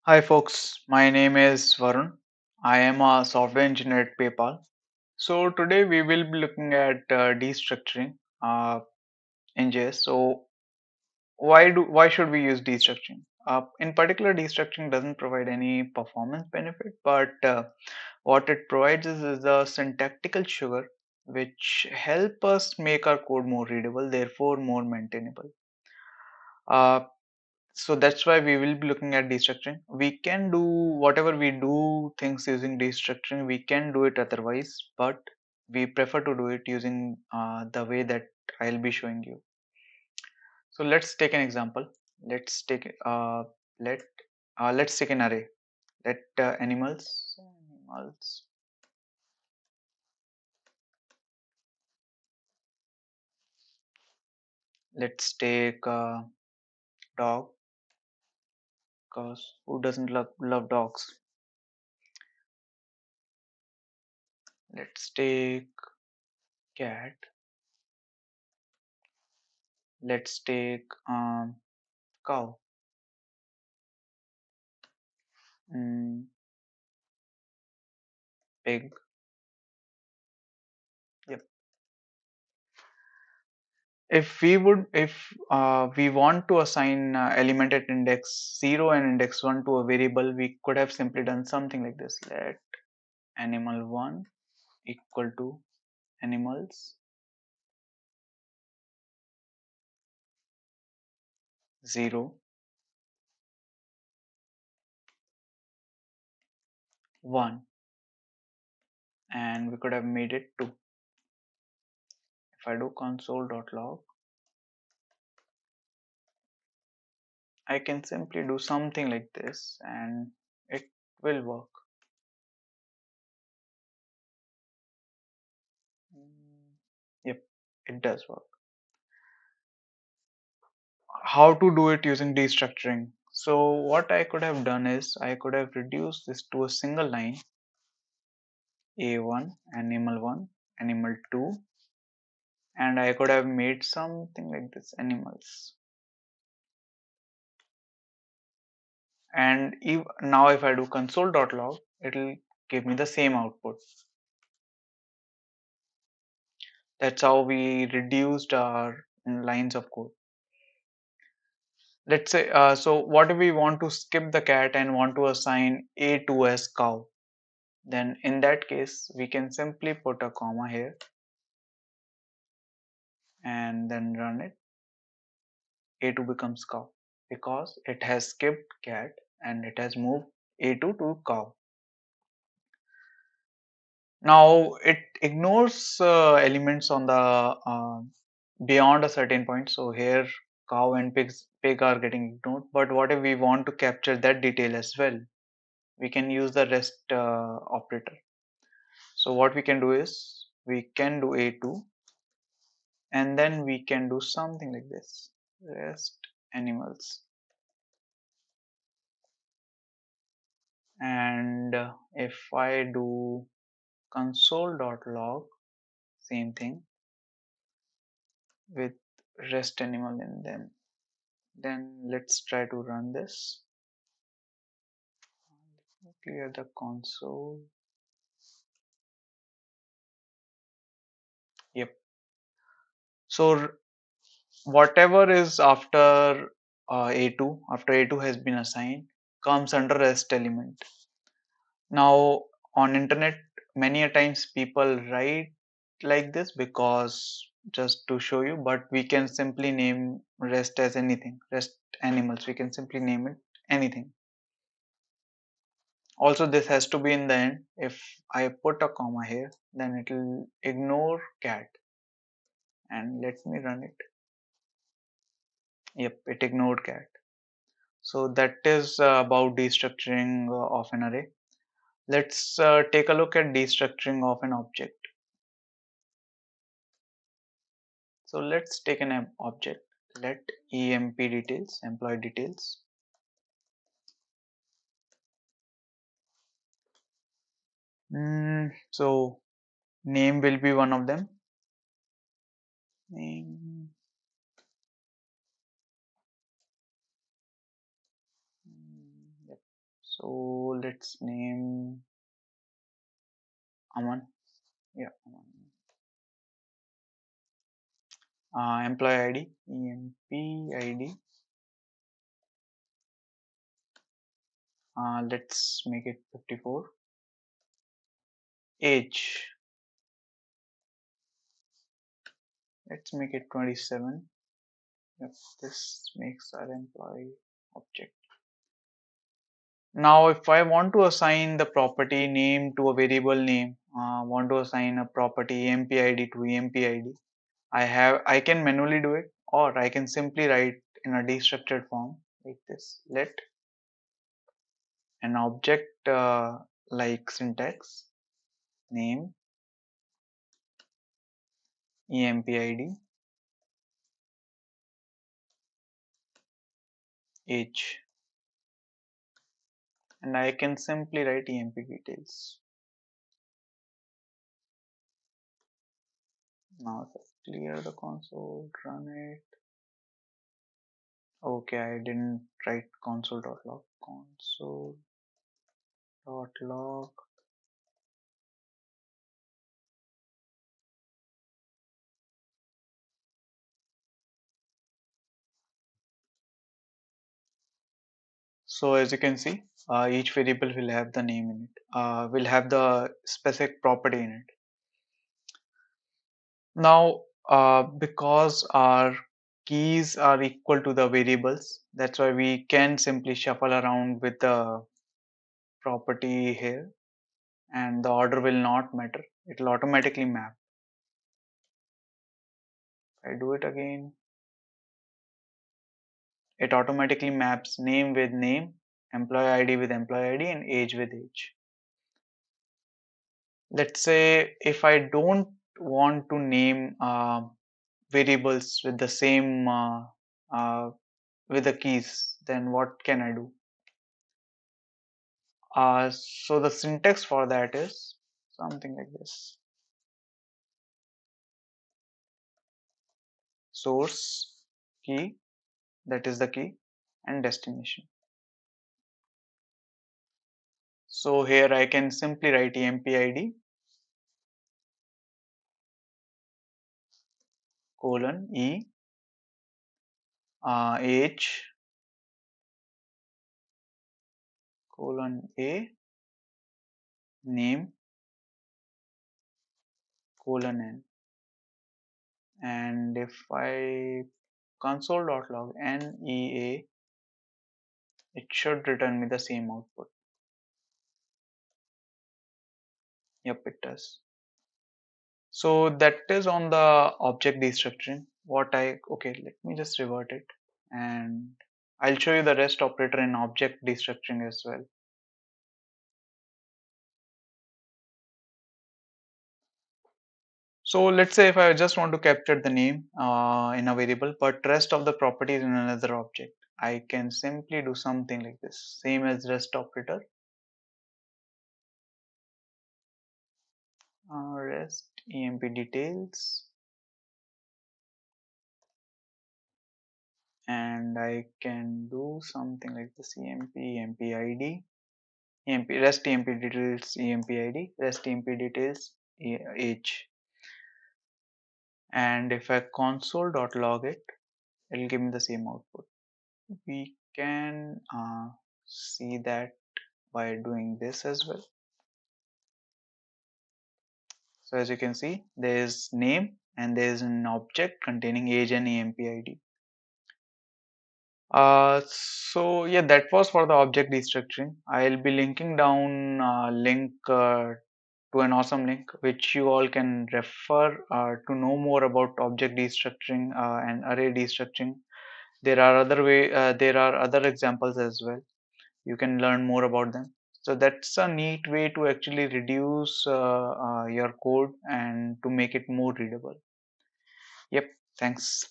Hi folks, my name is Varun. I am a software engineer at PayPal. So today we will be looking at destructuring in JS. So why should we use destructuring? In particular, destructuring doesn't provide any performance benefit, but what it provides is a syntactical sugar which help us make our code more readable, therefore more maintainable. Uh, So that's why we will be looking at destructuring. We can do whatever we do things using destructuring, we can do it otherwise, but we prefer to do it using the way that I'll be showing you. So let's take an example. Let's take let let's take an array. Let animals. Let's take dog, cause who doesn't love dogs? Let's take cat. Let's take cow. Mm, pig. Yep. If we want to assign element at index 0 and index 1 to a variable, we could have simply done something like this. Let animal 1 equal to animals 0, 1, and we could have made it 2. If I do console.log, I can simply do something like this and it will work. Yep, it does work. How to do it using destructuring? So what I could have done is I could have reduced this to a single line, a1 animal 1 animal 2, and I could have made something like this animals. And now if I do console.log, it will give me the same output. That's how we reduced our lines of code. Let's say so what if we want to skip the cat and want to assign a2 as cow? Then in that case we can simply put a comma here and then run it. A2 becomes cow because it has skipped cat and it has moved A2 to cow. Now it ignores elements on the beyond a certain point. So here cow and pig are getting ignored. But what if we want to capture that detail as well? We can use the rest operator. So what we can do is we can do A2 and then we can do something like this. Rest animals. And if I do console.log, same thing with rest animal in them. Then let's try to run this. Clear the console. Yep. So whatever is after A2, after A2 has been assigned, comes under rest element. Now on internet, many a times people write like this because just to show you, but we can simply name rest as anything. Rest animals. We can simply name it anything. Also, this has to be in the end. If I put a comma here, then it will ignore cat and let me run it. Yep, it ignored cat. So that is about destructuring of an array. Let's take a look at destructuring of an object. So let's take an object. Let emp details, employee details. So name will be one of them. Name. Yep. So let's name Aman. Yeah, Aman. Employee ID, EMP ID. Let's make it 54. Age, let's make it 27. Yep, this makes our employee object. Now, if I want to assign the property name to a variable name, want to assign a property EMP ID to EMP ID, I can manually do it, or I can simply write in a destructured form like this. Let an object like syntax name EMP ID age, and I can simply write EMP details. Now if I clear the console, run it. Okay, I didn't write console.log. Console.log. So as you can see, each variable will have the name in it, will have the specific property in it. Now, because our keys are equal to the variables, that's why we can simply shuffle around with the property here, and the order will not matter. It will automatically map. If I do it again, it automatically maps name with name, employee ID with employee ID, and age with age. Let's say if I don't want to name variables with the same uh, with the keys, then what can I do? So the syntax for that is something like this: source key, that is the key, and destination. So here I can simply write EMP ID colon E age colon A name colon N, and if I console.log NEA, it should return me the same output. Yep, it does. So that is on the object destructuring. Okay, let me just revert it, and I'll show you the rest operator in object destructuring as well. So let's say if I just want to capture the name in a variable, but rest of the properties in another object, I can simply do something like this, same as rest operator. Rest emp details, and I can do something like this: emp rest emp details emp rest emp details age, and if I console.log it, it'll give me the same output. We can see that by doing this as well. So as you can see, there is name and there is an object containing age and EMP ID. So yeah, that was for the object destructuring. I'll be linking down link to an awesome link which you all can refer to know more about object destructuring and array destructuring. There are other examples as well. You can learn more about them. So that's a neat way to actually reduce your code and to make it more readable. Yep, thanks.